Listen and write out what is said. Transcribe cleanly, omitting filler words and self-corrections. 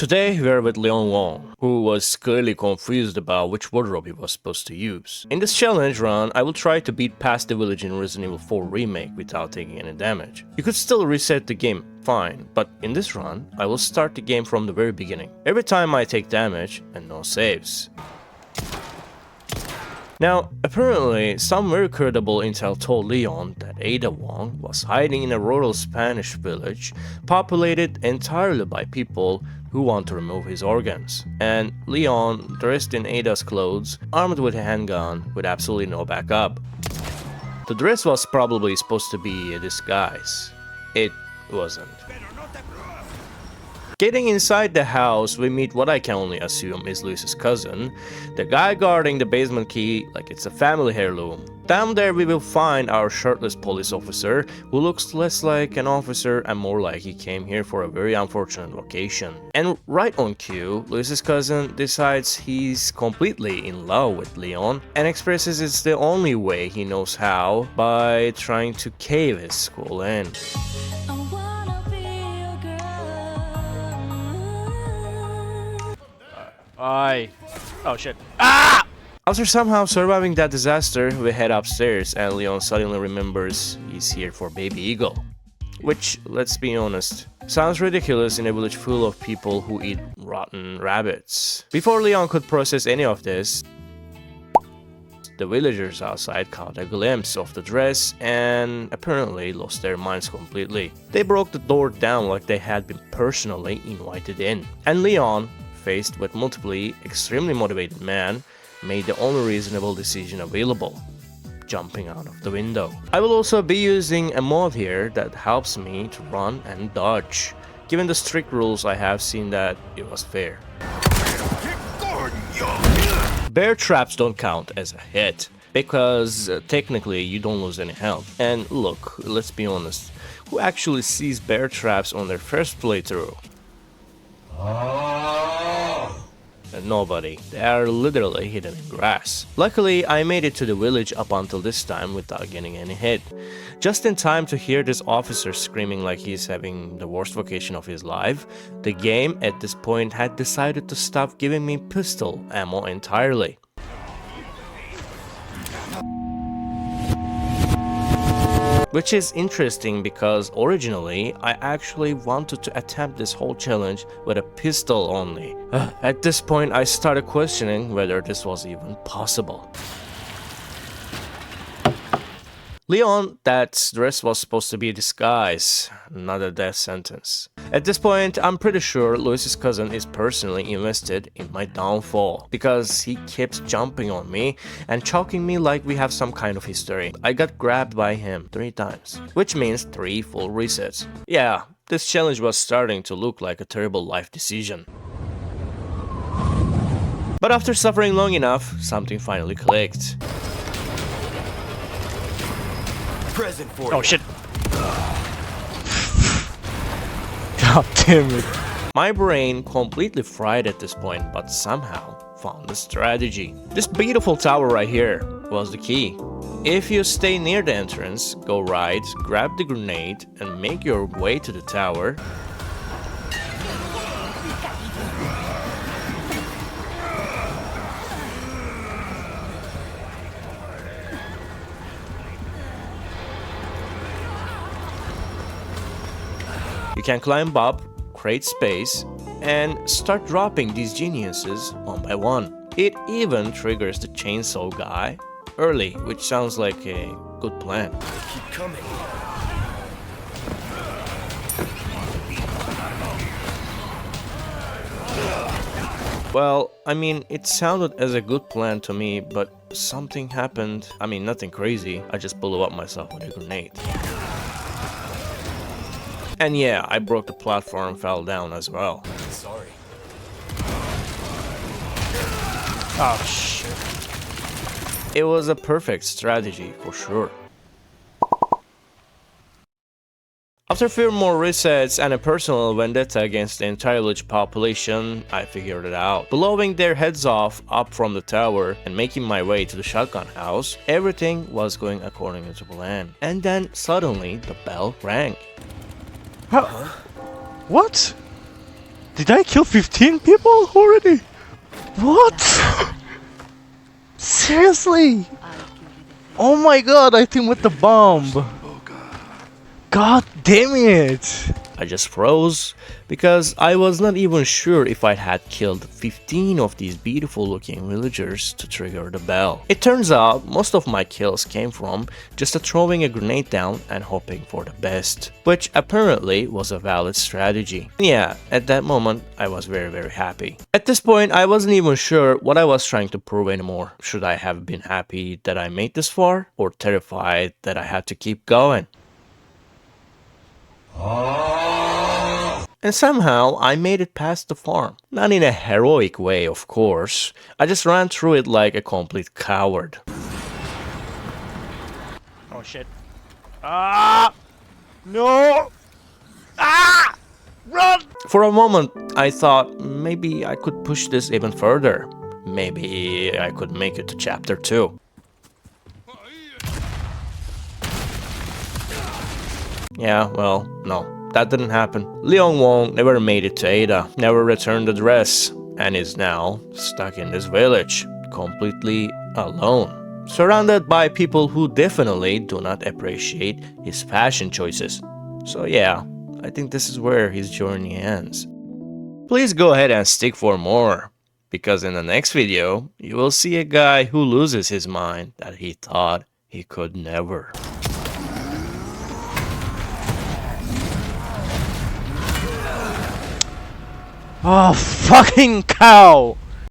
Today we are with Leon Wong, who was clearly confused about which wardrobe he was supposed to use. In this challenge run, I will try to beat past the village in Resident Evil 4 Remake without taking any damage. You could still reset the game, fine, but in this run, I will start the game from the very beginning. Every time I take damage, and no saves. Now, apparently, some very credible intel told Leon that Ada Wong was hiding in a rural Spanish village populated entirely by people who want to remove his organs. And Leon, dressed in Ada's clothes, armed with a handgun, with absolutely no backup. The dress was probably supposed to be a disguise. It wasn't. Getting inside the house, we meet what I can only assume is Luis's cousin, the guy guarding the basement key like it's a family heirloom. Down there we will find our shirtless police officer, who looks less like an officer and more like he came here for a very unfortunate vacation. And right on cue, Luis's cousin decides he's completely in love with Leon and expresses it's the only way he knows how by trying to cave his school in. Oh shit. Ah! After somehow surviving that disaster, we head upstairs and Leon suddenly remembers he's here for Baby Eagle. Which, let's be honest, sounds ridiculous in a village full of people who eat rotten rabbits. Before Leon could process any of this, the villagers outside caught a glimpse of the dress and apparently lost their minds completely. They broke the door down like they had been personally invited in. And Leon, faced with multiply extremely motivated men, made the only reasonable decision available: jumping out of the window. I will also be using a mod here that helps me to run and dodge. Given the strict rules, I have seen that it was fair. Bear traps don't count as a hit, because technically you don't lose any health. And look, let's be honest, who actually sees bear traps on their first playthrough? Nobody. They are literally hidden in grass. Luckily, I made it to the village up until this time without getting any hit. Just in time to hear this officer screaming like he's having the worst vacation of his life, the game at this point had decided to stop giving me pistol ammo entirely. Which is interesting because originally I actually wanted to attempt this whole challenge with a pistol only. At this point I started questioning whether this was even possible. Leon, that dress was supposed to be a disguise, not a death sentence. At this point, I'm pretty sure Luis's cousin is personally invested in my downfall, because he keeps jumping on me and choking me like we have some kind of history. I got grabbed by him 3 times, which means 3 full resets. Yeah, this challenge was starting to look like a terrible life decision. But after suffering long enough, something finally clicked. Present for oh shit. God damn it. My brain completely fried at this point, but somehow found a strategy. This beautiful tower right here was the key. If you stay near the entrance, go right, grab the grenade, and make your way to the tower. You can climb up, create space, and start dropping these geniuses one by one. It even triggers the chainsaw guy early, which sounds like a good plan. Keep coming. Well, I mean, it sounded as a good plan to me, but something happened. I mean, nothing crazy. I just blew up myself with a grenade. And yeah, I broke the platform and fell down as well. Sorry. Oh shit. It was a perfect strategy for sure. After a few more resets and a personal vendetta against the entire village population, I figured it out. Blowing their heads off up from the tower and making my way to the shotgun house, everything was going according to plan. And then suddenly the bell rang. Huh? What? Did I kill 15 people already? What? Seriously? Oh my god, I think with the bomb. God damn it. I just froze because I was not even sure if I had killed 15 of these beautiful looking villagers to trigger the bell. It turns out most of my kills came from just throwing a grenade down and hoping for the best, which apparently was a valid strategy. Yeah, at that moment I was very happy. At this point I wasn't even sure what I was trying to prove anymore. Should I have been happy that I made this far or terrified that I had to keep going? And somehow I made it past the farm. Not in a heroic way, of course. I just ran through it like a complete coward. Oh shit. Ah! No! Ah! Run! For a moment, I thought maybe I could push this even further. Maybe I could make it to chapter 2. Yeah, well, no. That didn't happen. Leon Wong never made it to Ada, never returned the dress, and is now stuck in this village, completely alone. Surrounded by people who definitely do not appreciate his fashion choices. So yeah, I think this is where his journey ends. Please go ahead and stick for more, because in the next video, you will see a guy who loses his mind that he thought he could never. Oh, fucking cow!